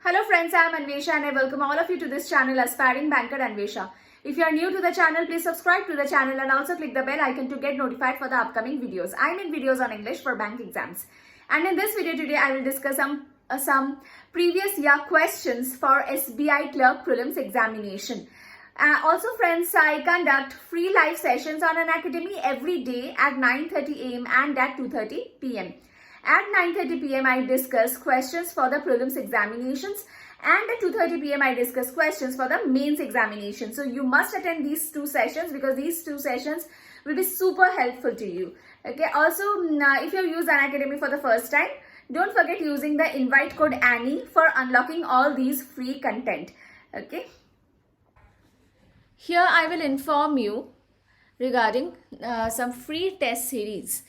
Hello friends, I am Anwesha and I welcome all of you to this channel Aspiring Banker Anwesha. If you are new to the channel, please subscribe to the channel and also click the bell icon to get notified for the upcoming videos. I make videos on English for bank exams. And in this video today, I will discuss some previous year questions for SBI Clerk Prelims examination. Also friends, I conduct free live sessions on Unacademy every day at 9:30 AM and at 2:30 PM. At 9:30 PM, I discuss questions for the prelims examinations, and at 2:30 PM, I discuss questions for the mains examination. So you must attend these two sessions because these two sessions will be super helpful to you. Okay. Also, if you use Unacademy for the first time, don't forget using the invite code Annie for unlocking all these free content. Okay. Here I will inform you regarding some free test series.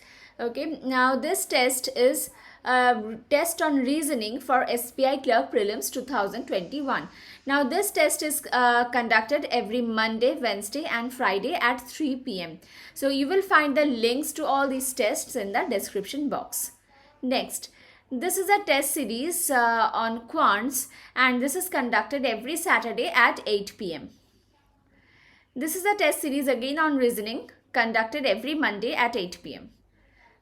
Okay, now this test is a test on reasoning for SBI Clerk Prelims 2021. Now this test is conducted every Monday, Wednesday and Friday at 3 PM. So you will find the links to all these tests in the description box. Next, this is a test series on quants and this is conducted every Saturday at 8 PM. This is a test series again on reasoning conducted every Monday at 8 PM.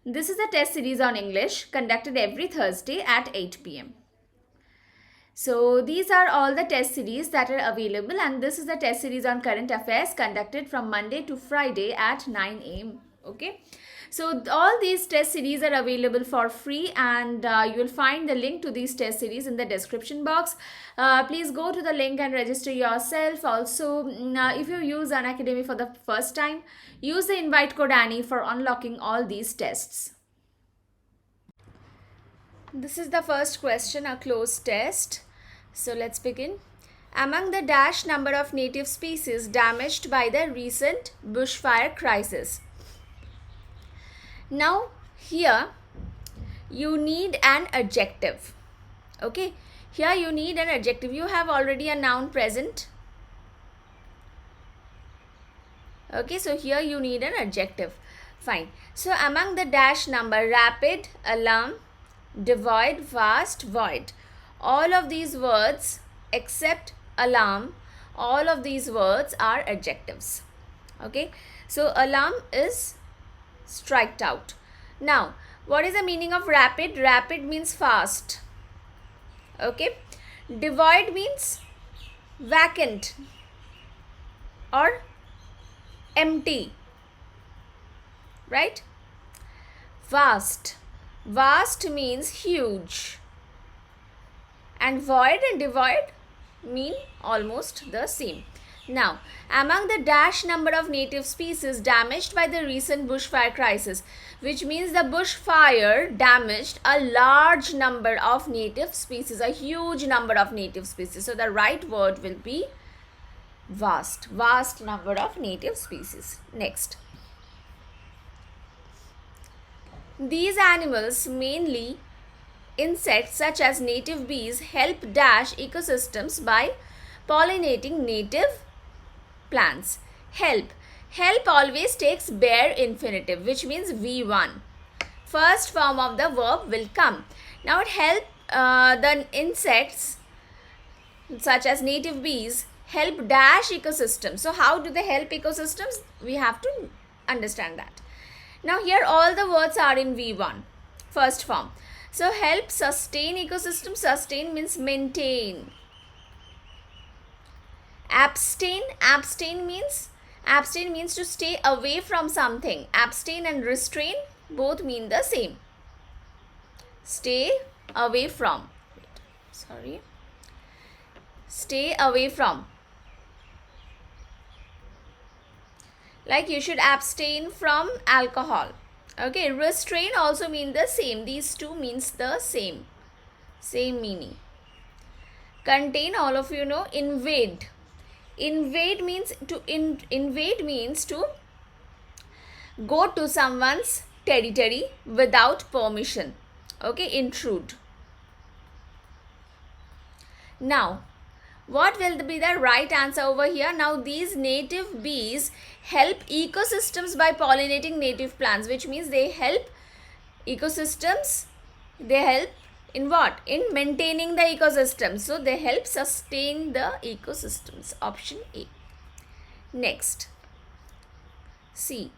This is a test series on English conducted every Thursday at 8 PM. So these are all the test series that are available, and this is the test series on current affairs conducted from Monday to Friday at 9 AM. Okay. So all these test series are available for free, and you will find the link to these test series in the description box. Please go to the link and register yourself. Also, if you use Unacademy for the first time, use the invite code Annie for unlocking all these tests. This is the first question, a closed test. So let's begin. Among the dash number of native species damaged by the recent bushfire crisis. Now here you need an adjective. Okay, here you need an adjective. You have already a noun present. Okay, so here you need an adjective. Fine. So among the dash number, rapid, alarm, devoid, vast, void, all of these words except alarm, all of these words are adjectives. Okay, so alarm is striked out. Now, what is the meaning of rapid? Rapid means fast. Okay. Devoid means vacant or empty. Right? Vast. Vast means huge. And void and devoid mean almost the same. Now, among the dash number of native species damaged by the recent bushfire crisis, which means the bushfire damaged a large number of native species, a huge number of native species. So the right word will be vast, vast number of native species. Next. These animals, mainly insects such as native bees, help dash ecosystems by pollinating native plants. Help. Help always takes bare infinitive, which means V1. First form of the verb will come. Now it help the insects such as native bees help dash ecosystems. So how do they help ecosystems? We have to understand that. Now here all the words are in V1, first form. So help sustain ecosystem. Sustain means maintain. Abstain. Abstain means to stay away from something. Abstain and restrain both mean the same. Stay away from. Sorry. Stay away from. Like you should abstain from alcohol. Okay. Restrain also mean the same. These two means the same. Same meaning. Contain, all of you know. Invade. Invade means to go to someone's territory without permission. Okay, intrude. Now, what will be the right answer over here? Now, these native bees help ecosystems by pollinating native plants, which means they help ecosystems, they help In what? In maintaining the ecosystem. So they help sustain the ecosystems. Option A. Next, C.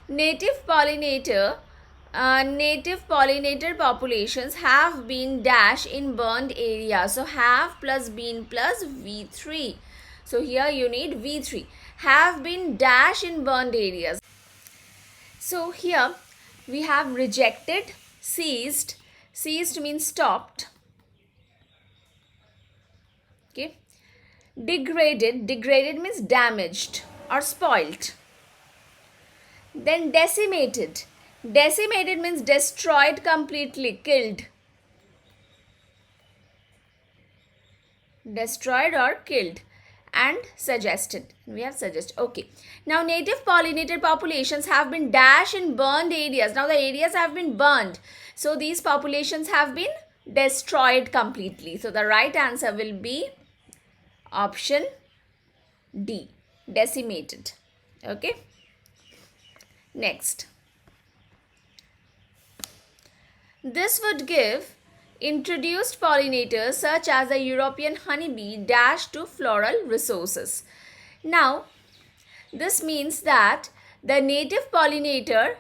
Native pollinator populations have been dash in burned area. So have plus been plus V3. So here you need V3. Have been dash in burned areas. So here we have rejected, ceased. Ceased means stopped. Okay. Degraded. Degraded means damaged or spoilt. Then decimated. Decimated means destroyed completely, killed. Destroyed or killed. And suggested. We have suggested. Okay. Now native pollinator populations have been dash in burned areas. Now the areas have been burned. So these populations have been destroyed completely. So the right answer will be option D. Decimated. Okay. Next. This would give introduced pollinators such as the European honeybee dash to floral resources. Now, this means that the native pollinator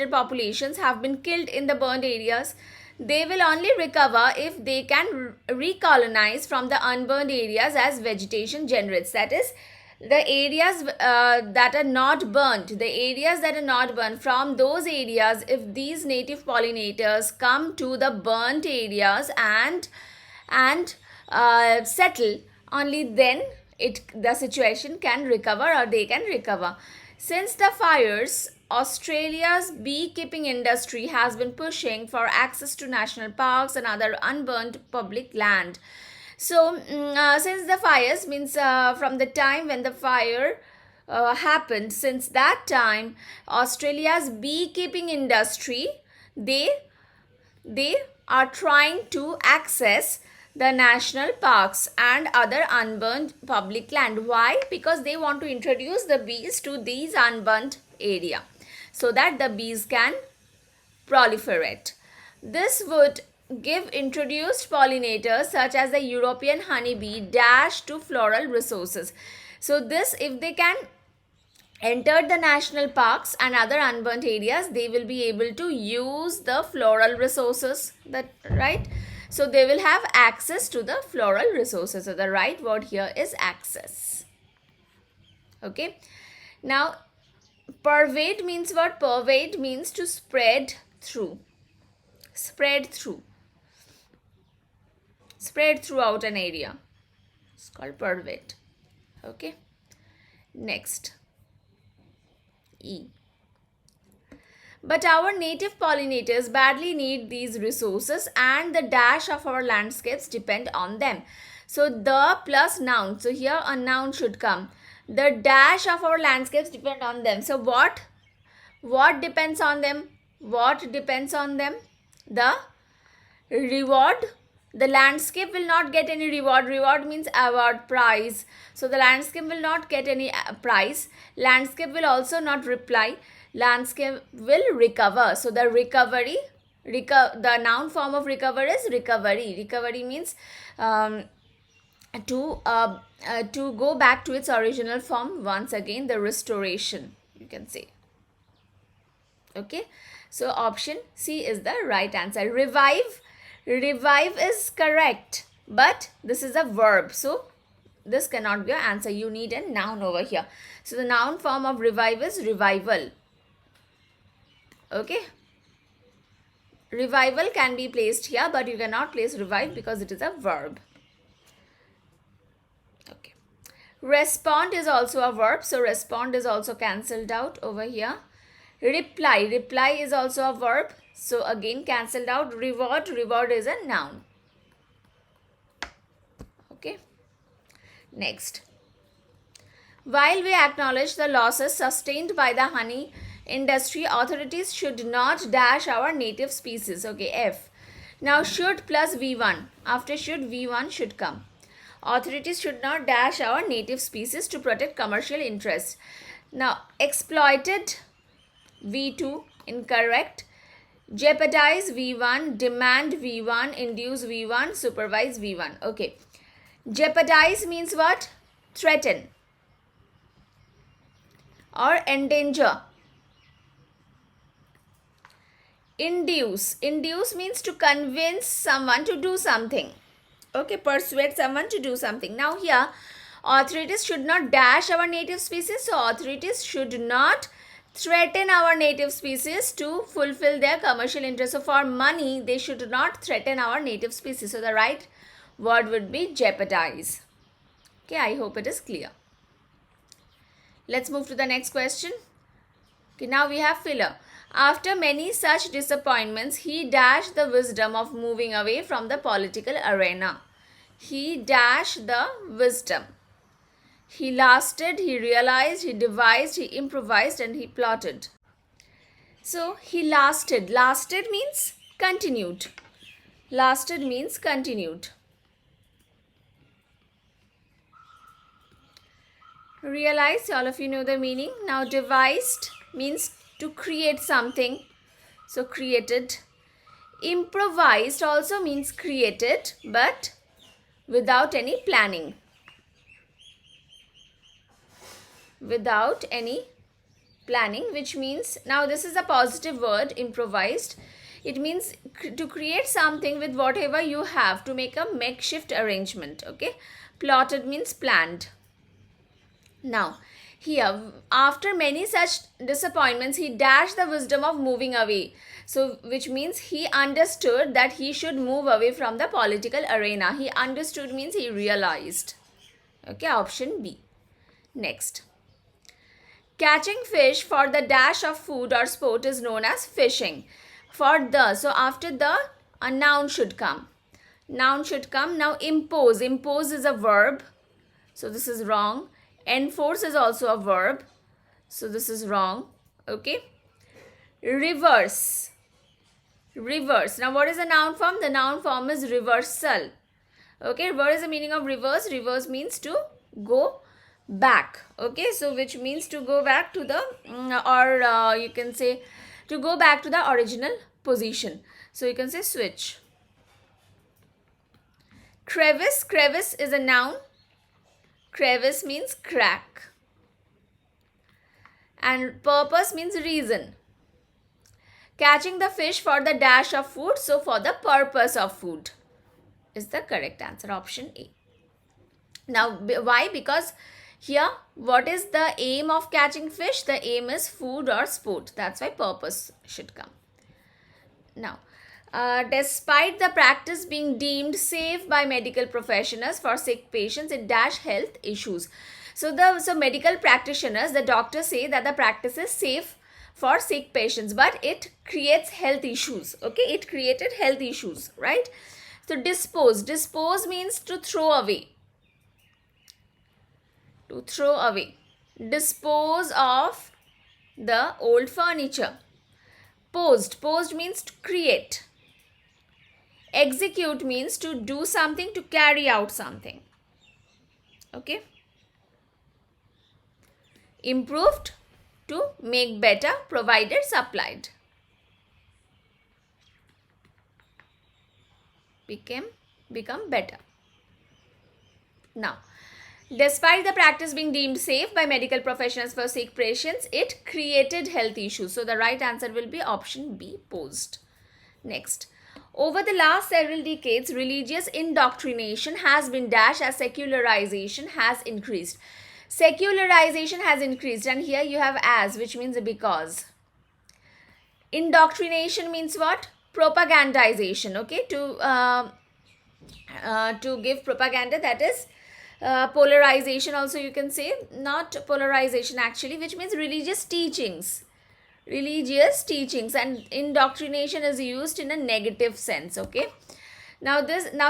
populations have been killed in the burned areas. They will only recover if they can recolonize from the unburned areas as vegetation generates. That is, the areas that are not burnt, from those areas, if these native pollinators come to the burnt areas and settle, only then the situation can recover, or they can recover. Since the fires, Australia's beekeeping industry has been pushing for access to national parks and other unburnt public land. So, since the fires means from the time when the fire happened, since that time, Australia's beekeeping industry, they are trying to access the national parks and other unburnt public land. Why? Because they want to introduce the bees to these unburnt area so that the bees can proliferate. This would give introduced pollinators such as the European honeybee dash to floral resources. So this, if they can enter the national parks and other unburnt areas, they will be able to use the floral resources, that right? So they will have access to the floral resources. So the right word here is access. Okay. Now, pervade means what? Pervade means to spread through. Spread through. Spread throughout an area. It's called pervade. Okay. Next. E. But our native pollinators badly need these resources and the dash of our landscapes depend on them. So the plus noun. So here a noun should come. The dash of our landscapes depend on them. So what depends on them? What depends on them? The reward. The landscape will not get any reward. Reward means award, prize. So the landscape will not get any prize. Landscape will also not reply. Landscape will recover. So the recovery, the noun form of recover is recovery. Recovery means to go back to its original form once again. The restoration, you can say. Okay. So option C is the right answer. Revive. Revive is correct, but this is a verb. So this cannot be your answer. You need a noun over here. So the noun form of revive is revival. Okay. Revival can be placed here, but you cannot place revive because it is a verb. Okay. Respond is also a verb. So respond is also cancelled out over here. Reply. Reply is also a verb. So again cancelled out. Reward. Reward is a noun. Okay. Next. While we acknowledge the losses sustained by the honey industry, authorities should not dash our native species. Okay, F. Now should plus V1. After should, V1 should come. Authorities should not dash our native species to protect commercial interests. Now exploited, V2, incorrect. Jeopardize V1, demand V1, induce V1, supervise V1. Okay. Jeopardize means what? Threaten or endanger. Induce. Induce means to convince someone to do something. Okay, persuade someone to do something. Now here, authorities should not dash our native species. So authorities should not threaten our native species to fulfill their commercial interests. So for money, they should not threaten our native species. So the right word would be jeopardize. Okay, I hope it is clear. Let's move to the next question. Okay, now we have filler. After many such disappointments, he dashed the wisdom of moving away from the political arena. He dashed the wisdom. He lasted, he realized, he devised, he improvised, and he plotted. So, he lasted. Lasted means continued. Lasted means continued. Realize, all of you know the meaning. Now, devised means to create something. So, created. Improvised also means created, but without any planning. Without any planning, which means, now this is a positive word, improvised. It means to create something with whatever you have, to make a makeshift arrangement. Okay. Plotted means planned. Now, here, after many such disappointments, he dashed the wisdom of moving away. So, which means he understood that he should move away from the political arena. He understood means he realized. Okay, option B. Next. Catching fish for the dash of food or sport is known as fishing. For the, so after the, a noun should come. Noun should come. Now, impose. Impose is a verb. So, this is wrong. Enforce is also a verb. So, this is wrong. Okay. Reverse. Reverse. Now, what is the noun form? The noun form is reversal. Okay. What is the meaning of reverse? Reverse means to go back. Okay. So, which means to go back to the, you can say to go back to the original position. So, you can say switch. Crevice. Crevice is a noun. Crevice means crack. And purpose means reason. Catching the fish for the dash of food, so for the purpose of food is the correct answer, option A. Now, why? Because here, what is the aim of catching fish? The aim is food or sport. That's why purpose should come. Now, despite the practice being deemed safe by medical professionals for sick patients, it dash health issues. So medical practitioners, the doctors say that the practice is safe for sick patients, but it creates health issues. Okay, it created health issues, right? So dispose. Dispose means to throw away. To throw away. Dispose of the old furniture. Posed. Posed means to create. Execute means to do something, to carry out something. Okay. Improved, to make better, provided, supplied. Become better. Now, despite the practice being deemed safe by medical professionals for sick patients, it created health issues. So, the right answer will be option B, posed. Next. Over the last several decades, religious indoctrination has been dashed as secularization has increased. Secularization has increased, and here you have as, which means because. Indoctrination means what? Propagandization. Okay, to give propaganda, that is polarization also you can say, not polarization actually, which means religious teachings. Religious teachings, and indoctrination is used in a negative sense. Okay, now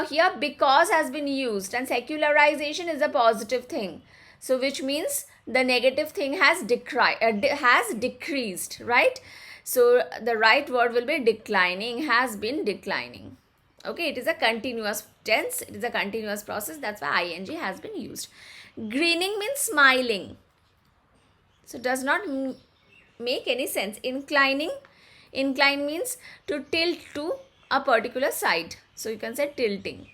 here because has been used, and secularization is a positive thing, so which means the negative thing has decreased, right? So the right word will be declining, has been declining. Okay, it is a continuous tense, it is a continuous process, that's why ing has been used. Grinning means smiling, so it does not make any sense. Inclining Incline means to tilt to a particular side. So you can say tilting.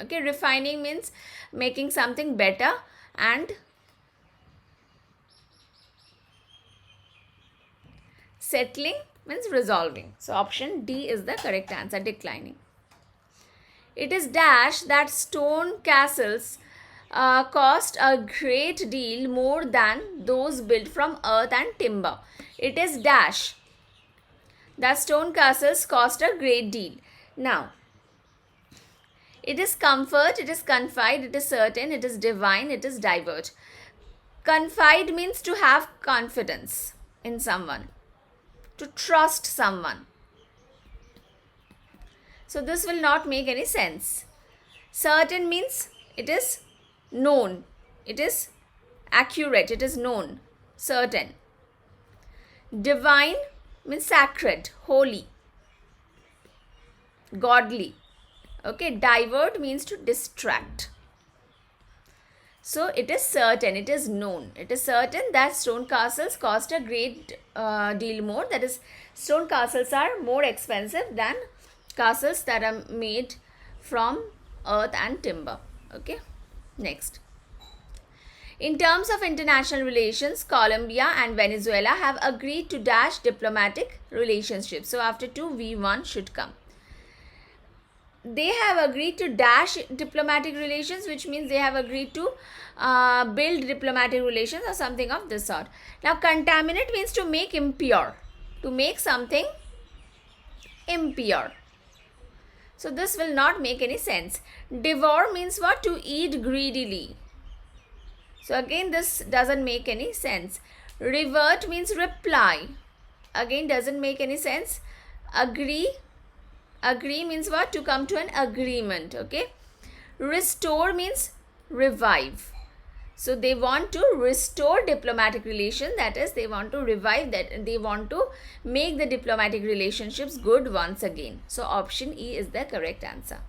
Okay, refining means making something better, and settling means resolving. So option D is the correct answer, declining. It is dash that stone castles cost a great deal more than those built from earth and timber. It is dash that stone castles cost a great deal. Now, it is comfort, it is confide, it is certain, it is divine, it is divert. Confide means to have confidence in someone, to trust someone. So this will not make any sense. Certain means it is known, it is accurate, it is known, certain. Divine means sacred, holy, godly. Okay, divert means to distract. So it is certain, it is known, it is certain that stone castles cost a great deal more. That is, stone castles are more expensive than castles that are made from earth and timber. Okay, next. In terms of international relations, Colombia and Venezuela have agreed to dash diplomatic relationships. So after 2, V1 should come. They have agreed to dash diplomatic relations, which means they have agreed to build diplomatic relations or something of this sort. Now, contaminate means to make impure, to make something impure. So this will not make any sense. Devour means what? To eat greedily. So again, this doesn't make any sense. Revert means reply. Again, doesn't make any sense. Agree means what? To come to an agreement. Okay. Restore means revive. So they want to restore diplomatic relations. That is, they want to revive that. They want to make the diplomatic relationships good once again. So option E is the correct answer.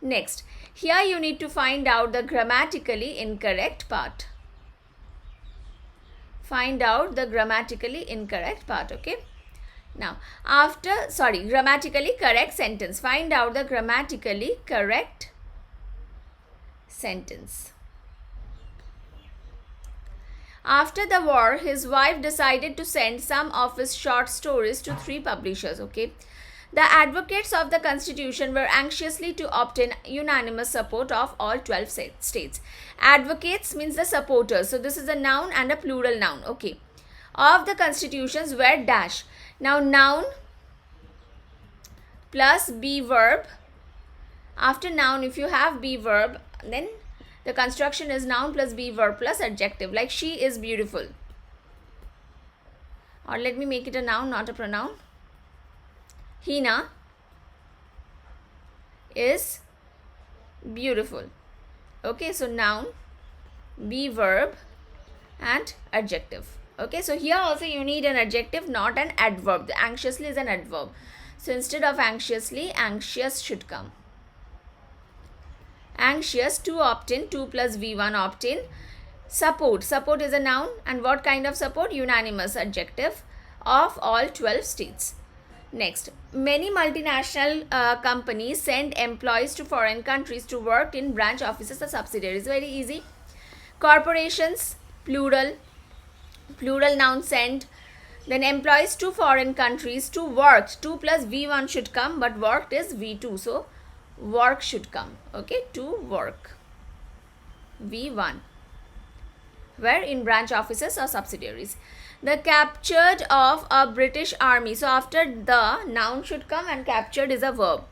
Next, here you need to find out the grammatically incorrect part. Find out the grammatically incorrect part. Okay. Now, grammatically correct sentence. Find out the grammatically correct sentence. After the war, his wife decided to send some of his short stories to 3 publishers. Okay. The advocates of the constitution were anxiously to obtain unanimous support of all 12 states. Advocates means the supporters. So this is a noun and a plural noun. Okay. Of the constitutions were dash. Now noun plus be verb. After noun, if you have be verb, then the construction is noun plus be verb plus adjective. Like she is beautiful. Or let me make it a noun, not a pronoun. Hina is beautiful. Okay, so noun, be verb and adjective. Okay, so here also you need an adjective, not an adverb. The anxiously is an adverb. So instead of anxiously, anxious should come. Anxious, to obtain, 2 plus V1 obtain. Support is a noun, and what kind of support? Unanimous, adjective, of all 12 states. Next, many multinational companies send employees to foreign countries to work in branch offices or subsidiaries. Very easy. Corporations, plural noun, send. Then employees to foreign countries to work. 2 plus V1 should come, but worked is V2. So work should come. Okay, to work. V1. Where? In branch offices or subsidiaries. The captured of a British army. So after the, noun should come, and captured is a verb.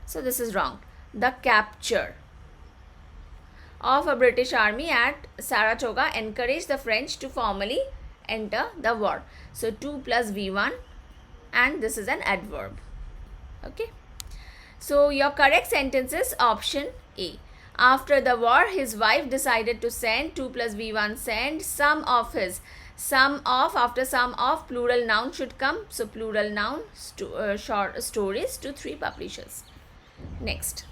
So this is wrong. The capture of a British army at Saratoga encouraged the French to formally enter the war. So 2 plus V1, and this is an adverb. Okay. So your correct sentence is option A. After the war, his wife decided to send, 2 plus V1 send, some of his. Sum of, after sum of, plural noun should come. So plural noun, short stories to 3 publishers. Next.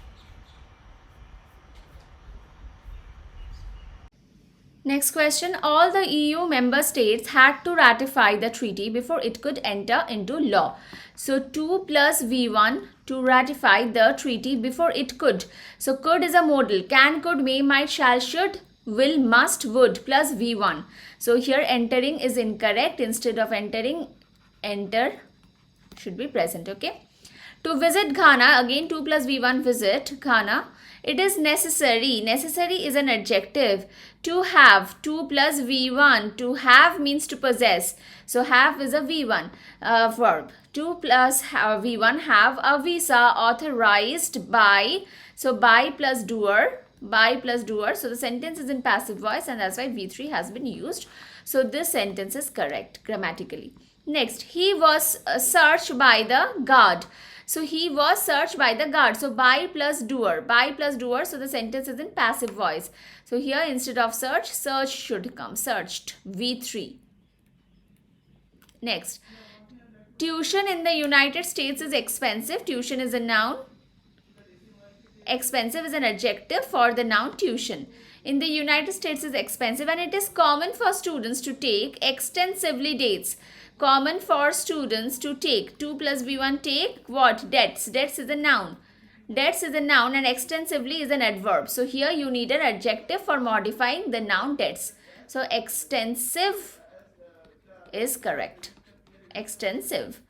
Next question. All the EU member states had to ratify the treaty before it could enter into law. So 2 plus V1 to ratify the treaty before it could. So could is a modal. Can, could, may, might, shall, should, will, must, would plus V1. So here entering is incorrect. Instead of entering, enter should be present. Okay. To visit Ghana, again 2 plus V1 visit Ghana. It is necessary. Necessary is an adjective. To have, 2 plus V1. To have means to possess. So have is a V1 verb. 2 plus V1 have a visa authorized by. So by plus doer. By plus doer. So the sentence is in passive voice and that's why V3 has been used. So this sentence is correct grammatically. Next, he was searched by the guard. So he was searched by the guard. So by plus doer. By plus doer. So the sentence is in passive voice. So here instead of search, search should come. Searched. V3. Next. Tuition in the United States is expensive. Tuition is a noun. Expensive is an adjective for the noun tuition. In the United States is expensive and it is common for students to take extensively dates. Common for students to take. 2 plus V1 take what? Debts. Debts is a noun. Debts is a noun and extensively is an adverb. So here you need an adjective for modifying the noun debts. So extensive is correct. Extensive.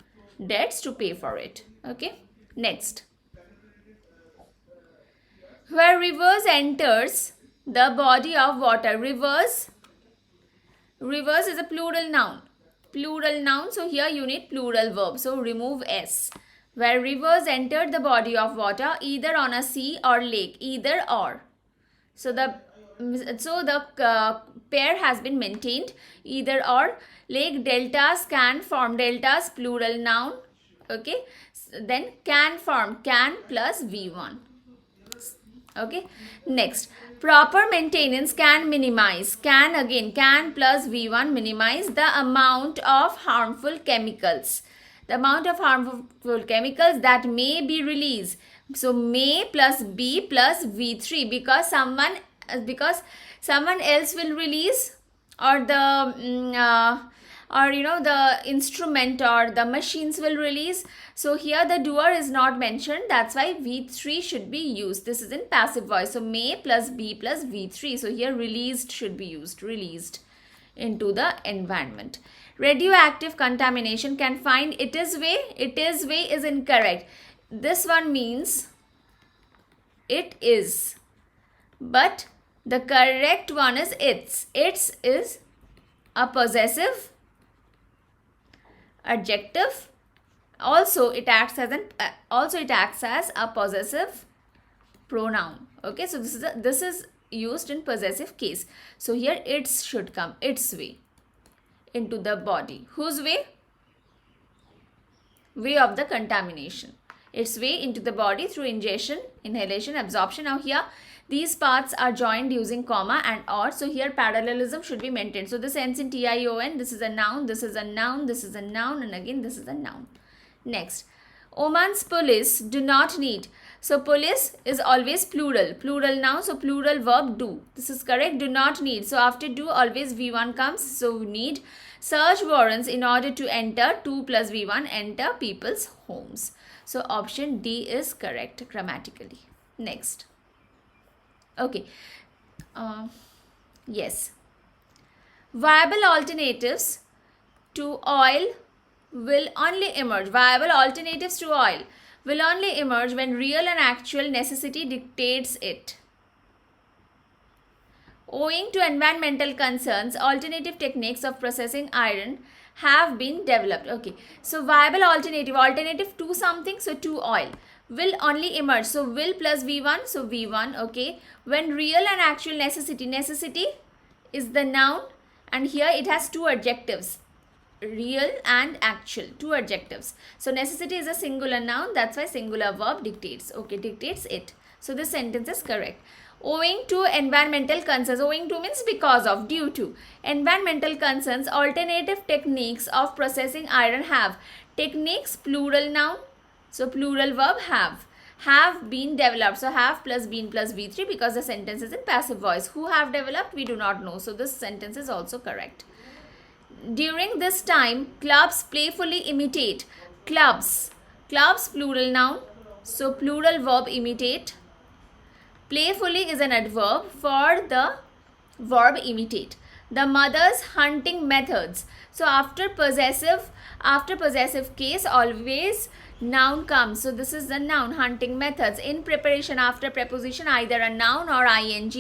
Debts to pay for it. Okay. Next. Where rivers enters the body of water. Rivers. Rivers is a plural noun. Plural noun. So here you need plural verb. So remove S. Where rivers enter the body of water either on a sea or lake. Either or. So the pair has been maintained. Either or. Lake deltas can form. Deltas plural noun. Okay. Then can form. Can plus V1. Okay. Next. Proper maintenance can minimize. Can again. Can plus V1 minimize the amount of harmful chemicals. The amount of harmful chemicals that may be released. So may plus B plus V3 because someone else will release or the the instrument or the machines will release. So here the doer is not mentioned. That's why V3 should be used. This is in passive voice. So may plus B plus V3. So here released should be used. Released into the environment. Radioactive contamination can find it is way. It is way is incorrect. This one means it is. But the correct one is its. Its is a possessive adjective. Also it acts as a possessive pronoun. Okay, so this is used in possessive case. So here its should come. Its way into the body. Whose way? Way of the contamination. Its way into the body through ingestion, inhalation, absorption. Now here these parts are joined using comma and or. So here parallelism should be maintained. So this ends in tion. This is a noun. This is a noun. This is a noun. And again this is a noun. Next. Oman's police do not need. So police is always plural. Plural noun. So plural verb do. This is correct. Do not need. So after do always V1 comes. So we need search warrants in order to enter. 2 plus V1 enter people's homes. So option D is correct grammatically. Next. Okay. Yes. Viable alternatives to oil will only emerge. Viable alternatives to oil will only emerge when real and actual necessity dictates it. Owing to environmental concerns, alternative techniques of processing iron have been developed. Okay. So viable alternative to something. So to oil. Will only emerge. So will plus V1. So V1. Okay. When real and actual necessity. Necessity is the noun. And here it has two adjectives. Real and actual. Two adjectives. So necessity is a singular noun. That's why singular verb dictates. Okay. Dictates it. So this sentence is correct. Owing to environmental concerns. Owing to means because of, due to. Environmental concerns, alternative techniques of processing iron have. Techniques, plural noun. So plural verb have. have been developed. So have plus been plus V3 because the sentence is in passive voice. Who have developed? We do not know. So this sentence is also correct. During this time, clubs playfully imitate. Clubs. Clubs plural noun. So plural verb imitate. Playfully is an adverb for the verb imitate. The mother's hunting methods. So after possessive case, always noun comes. So this is the noun, hunting methods. In preparation, after preposition, either a noun or ing.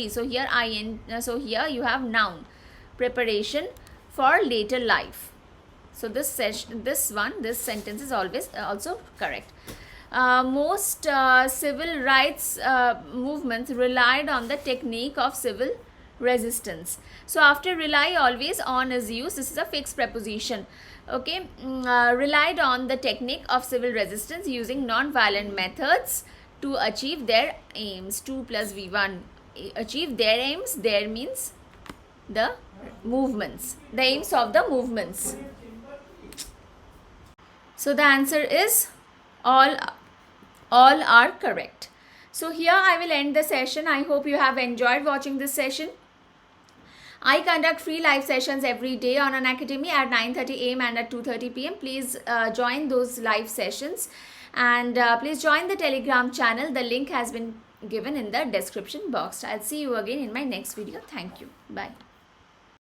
So here you have noun. Preparation for later life. So this sentence is always also correct. Most civil rights movements relied on the technique of civil resistance. So after rely, always on is used. This is a fixed preposition. Okay, relied on the technique of civil resistance using non-violent methods to achieve their aims. 2 plus V1. Achieve their aims. There means the movements, the aims of the movements. So the answer is all are correct. So here I will end the session. I hope you have enjoyed watching this session. I conduct free live sessions every day on Unacademy at 9:30 a.m. and at 2:30 p.m. Please join those live sessions, and please join the Telegram channel. The link has been given in the description box. I'll see you again in my next video. Thank you. Bye.